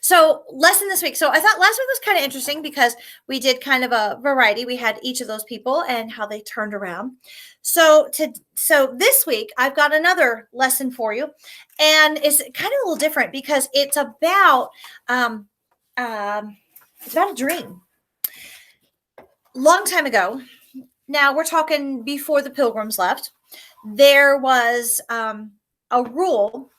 So lesson this week. So I thought last week was kind of interesting because we did kind of a variety. We had each of those people and how they turned around. So this week I've got another lesson for you, and it's kind of a little different because it's about a dream. Long time ago. Now we're talking before the Pilgrims left. There was a rule.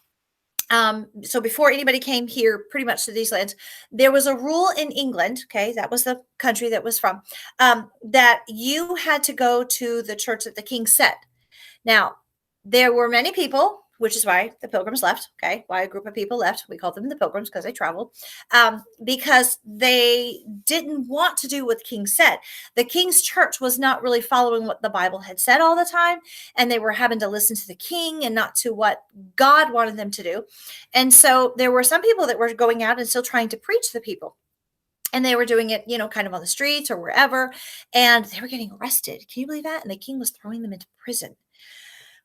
So before anybody came here pretty much to these lands, there was a rule in England, okay, that was the country that was from, that you had to go to the church that the king set. Now, there were many people, which is why the Pilgrims left, okay, why a group of people left. We called them the Pilgrims because they traveled, because they didn't want to do what the king said. The king's church was not really following what the Bible had said all the time, and they were having to listen to the king and not to what God wanted them to do. And so there were some people that were going out and still trying to preach to the people. And they were doing it, kind of on the streets or wherever, and they were getting arrested. Can you believe that? And the king was throwing them into prison.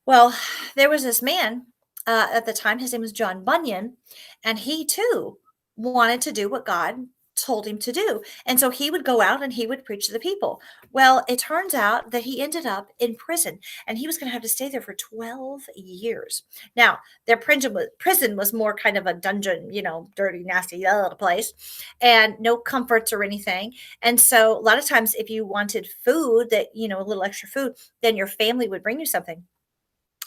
Well, there was this man at the time. His name was John Bunyan, and he too wanted to do what God told him to do. And so he would go out and he would preach to the people. Well, it turns out that he ended up in prison, and he was going to have to stay there for 12 years. Now, their prison was more kind of a dungeon, dirty, nasty place, and no comforts or anything. And so a lot of times if you wanted food that, a little extra food, then your family would bring you something.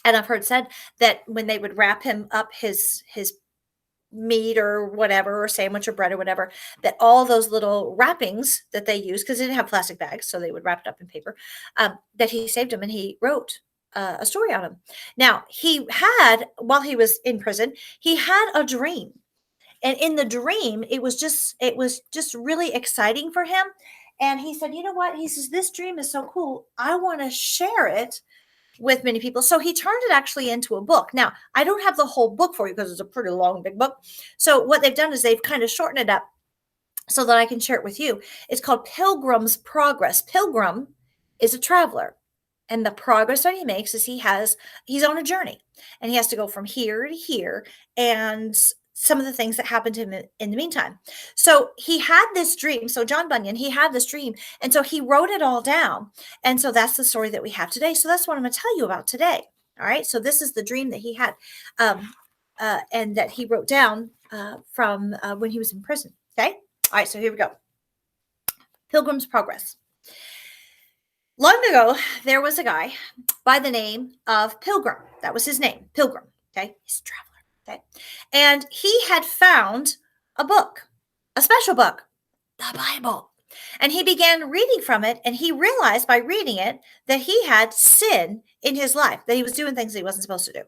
And I've heard said that when they would wrap him up his meat or whatever, or sandwich or bread or whatever, that all those little wrappings that they used, because they didn't have plastic bags, so they would wrap it up in paper, that he saved them, and he wrote a story on them. Now, while he was in prison, he had a dream. And in the dream, it was just really exciting for him. And he said, you know what? He says, this dream is so cool. I want to share it with many people. So he turned it actually into a book. Now, I don't have the whole book for you because it's a pretty long, big book. So what they've done is they've kind of shortened it up so that I can share it with you. It's called Pilgrim's Progress. Pilgrim is a traveler. And the progress that he makes is he's on a journey, and he has to go from here to here, and some of the things that happened to him in the meantime. So he had this dream. So John Bunyan, he had this dream. And so he wrote it all down. And so that's the story that we have today. So that's what I'm going to tell you about today. All right. So this is the dream that he had, and that he wrote down from when he was in prison. Okay. All right. So here we go. Pilgrim's Progress. Long ago, there was a guy by the name of Pilgrim. That was his name, Pilgrim. Okay. He's a traveler. Okay. And he had found a book, a special book, the Bible. And he began reading from it, and he realized by reading it that he had sin in his life, that he was doing things that he wasn't supposed to do.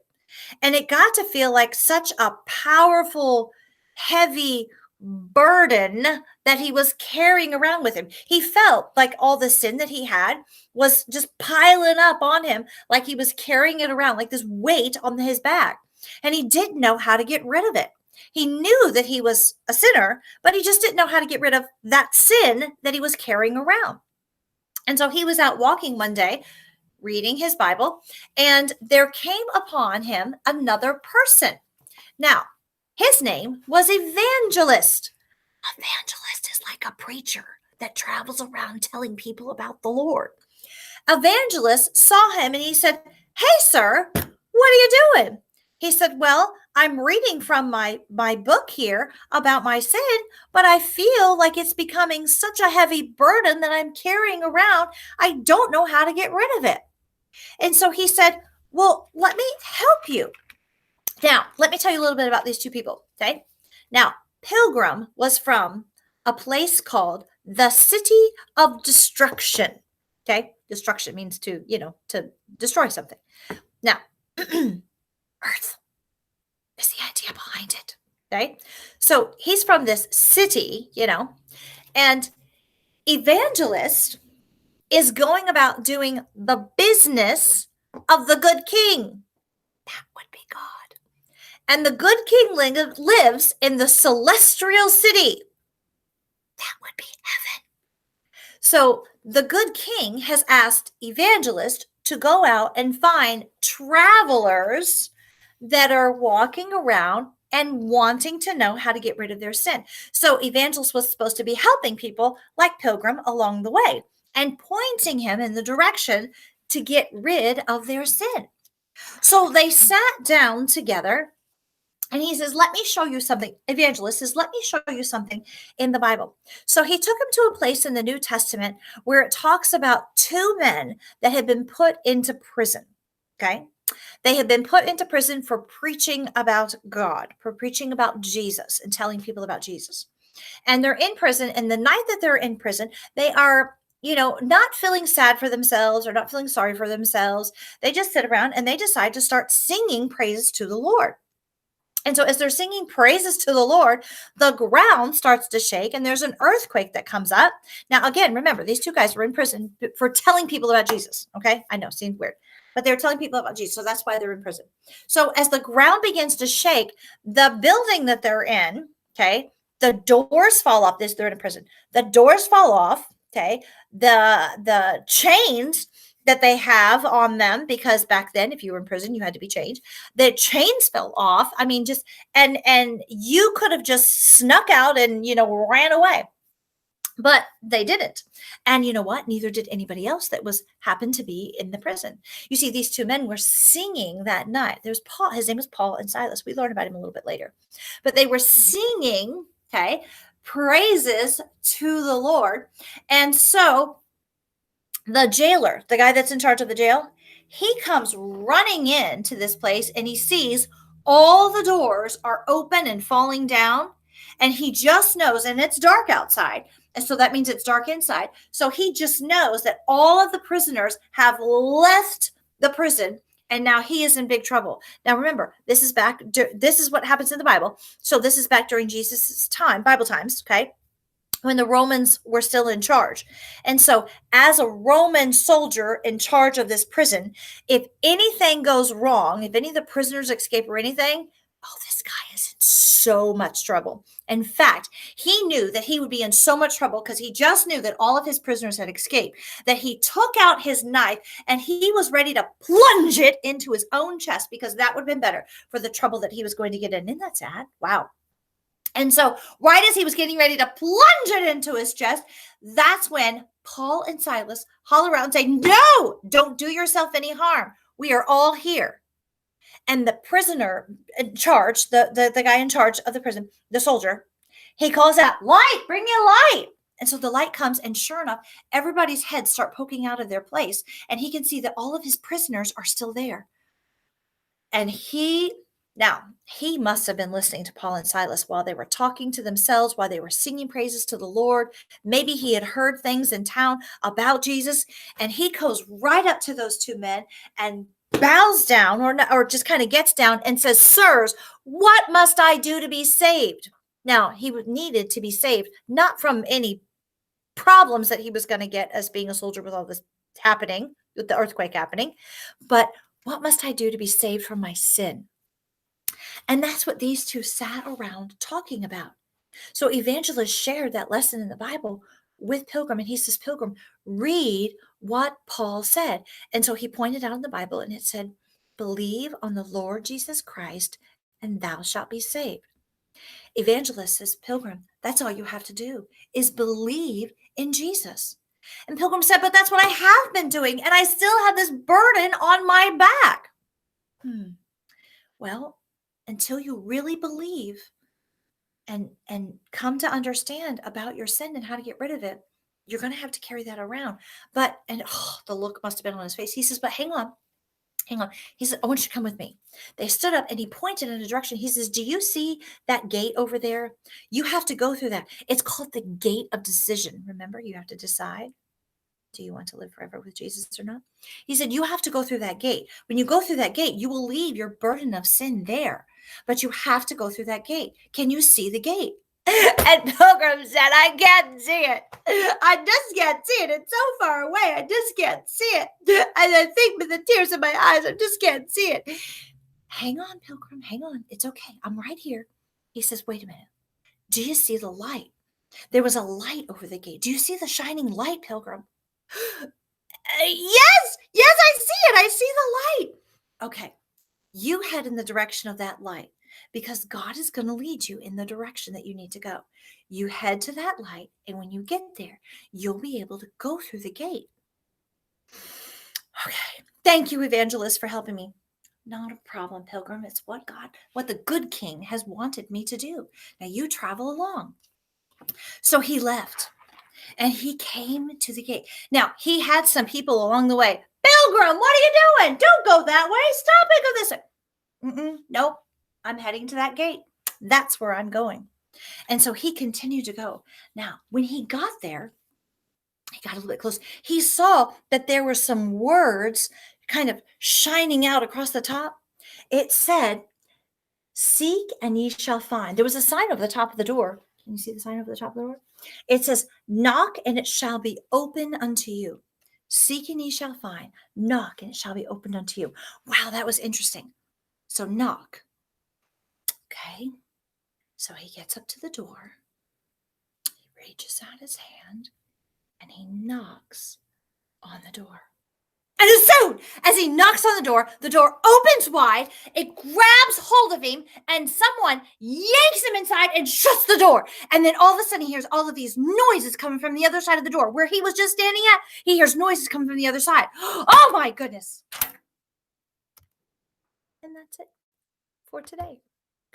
And it got to feel like such a powerful, heavy burden that he was carrying around with him. He felt like all the sin that he had was just piling up on him, like he was carrying it around, like this weight on his back. And he didn't know how to get rid of it. He knew that he was a sinner, but he just didn't know how to get rid of that sin that he was carrying around. And so he was out walking one day, reading his Bible, and there came upon him another person. Now, his name was Evangelist. Evangelist is like a preacher that travels around telling people about the Lord. Evangelist saw him and he said, "Hey, sir, what are you doing?" He said, "Well, I'm reading from my book here about my sin, but I feel like it's becoming such a heavy burden that I'm carrying around. I don't know how to get rid of it." And so he said, "Well, let me help you." Now, let me tell you a little bit about these two people, okay? Now, Pilgrim was from a place called the City of Destruction, okay? Destruction means to destroy something. Now, Earth is the idea behind it, okay? So he's from this city, and Evangelist is going about doing the business of the good king. That would be God. And the good king lives in the celestial city. That would be heaven. So the good king has asked Evangelist to go out and find travelers that are walking around and wanting to know how to get rid of their sin. So Evangelist was supposed to be helping people like Pilgrim along the way and pointing him in the direction to get rid of their sin. So they sat down together and he says, let me show you something. Evangelist says, let me show you something in the Bible. So he took him to a place in the New Testament where it talks about two men that had been put into prison. Okay. They had been put into prison for preaching about God, for preaching about Jesus and telling people about Jesus. And they're in prison. And the night that they're in prison, they are, not feeling sad for themselves or not feeling sorry for themselves. They just sit around and they decide to start singing praises to the Lord. And so as they're singing praises to the Lord, the ground starts to shake and there's an earthquake that comes up. Now, again, remember, these two guys were in prison for telling people about Jesus. Okay. I know, seems weird, but they're telling people about Jesus. So that's why they're in prison. So as the ground begins to shake, the building that they're in, okay, the doors fall off. They're in a prison. The doors fall off. Okay. The chains that they have on them, because back then, if you were in prison, you had to be chained. The chains fell off. I mean, just and you could have just snuck out and ran away, but they didn't. And you know what? Neither did anybody else that happened to be in the prison. You see, these two men were singing that night. There's Paul. His name was Paul and Silas. We learn about him a little bit later, but they were singing, okay, praises to the Lord, and so the jailer, the guy that's in charge of the jail, he comes running into this place and he sees all the doors are open and falling down. And he just knows, and it's dark outside. And so that means it's dark inside. So he just knows that all of the prisoners have left the prison. And now he is in big trouble. Now, remember, this is what happens in the Bible. So this is back during Jesus's time, Bible times. Okay. When the Romans were still in charge. And so as a Roman soldier in charge of this prison, if anything goes wrong, if any of the prisoners escape or anything, this guy is in so much trouble. In fact, he knew that he would be in so much trouble because he just knew that all of his prisoners had escaped, that he took out his knife and he was ready to plunge it into his own chest because that would have been better for the trouble that he was going to get in. Isn't that sad? Wow. And so right as he was getting ready to plunge it into his chest, that's when Paul and Silas holler out and say, no, don't do yourself any harm. We are all here. And the prisoner in charge, the guy in charge of the prison, the soldier, he calls out, light, bring me a light. And so the light comes, and sure enough, everybody's heads start poking out of their place. And he can see that all of his prisoners are still there. And he must have been listening to Paul and Silas while they were talking to themselves, while they were singing praises to the Lord. Maybe he had heard things in town about Jesus, and he goes right up to those two men and bows down or just kind of gets down and says, sirs, what must I do to be saved? Now, he needed to be saved, not from any problems that he was going to get as being a soldier with all this happening, with the earthquake happening, but what must I do to be saved from my sin? And that's what these two sat around talking about. So Evangelist shared that lesson in the Bible with Pilgrim, and he says, Pilgrim, read what Paul said. And so he pointed out in the Bible, and it said, believe on the Lord Jesus Christ, and thou shalt be saved. Evangelist says, Pilgrim, that's all you have to do is believe in Jesus. And Pilgrim said, but that's what I have been doing, and I still have this burden on my back. Well, until you really believe and come to understand about your sin and how to get rid of it, you're going to have to carry that around. The look must have been on his face. He says, but hang on. He said, I want you to come with me. They stood up and he pointed in a direction. He says, do you see that gate over there? You have to go through that. It's called the gate of decision. Remember, you have to decide. Do you want to live forever with Jesus or not? He said, you have to go through that gate. When you go through that gate, you will leave your burden of sin there, but you have to go through that gate. Can you see the gate? And Pilgrim said, I can't see it. I just can't see it. It's so far away. I just can't see it. And I think with the tears in my eyes, I just can't see it. Hang on, Pilgrim. Hang on. It's okay. I'm right here. He says, wait a minute. Do you see the light? There was a light over the gate. Do you see the shining light, Pilgrim? Yes, I see it. I see the light. Okay. You head in the direction of that light. because God is going to lead you in the direction that you need to go. You head to that light, and when you get there, you'll be able to go through the gate. Okay. Thank you, Evangelist, for helping me. Not a problem, Pilgrim. It's what the good king has wanted me to do. Now you travel along. So he left and he came to the gate. Now he had some people along the way. Pilgrim, what are you doing? Don't go that way. Stop and go this way. Nope. I'm heading to that gate. That's where I'm going. And so he continued to go. Now, when he got there, he got a little bit close. He saw that there were some words kind of shining out across the top. It said, "Seek and ye shall find." There was a sign over the top of the door. Can you see the sign over the top of the door? It says, "Knock and it shall be open unto you. Seek and ye shall find. Knock and it shall be opened unto you." Wow, that was interesting. So knock. Okay. So he gets up to the door. He reaches out his hand and he knocks on the door. And as soon as he knocks on the door opens wide, it grabs hold of him, and someone yanks him inside and shuts the door. And then all of a sudden, he hears all of these noises coming from the other side of the door. Where he was just standing at, he hears noises coming from the other side. Oh my goodness. And that's it for today.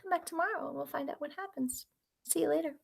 Come back tomorrow and we'll find out what happens. See you later.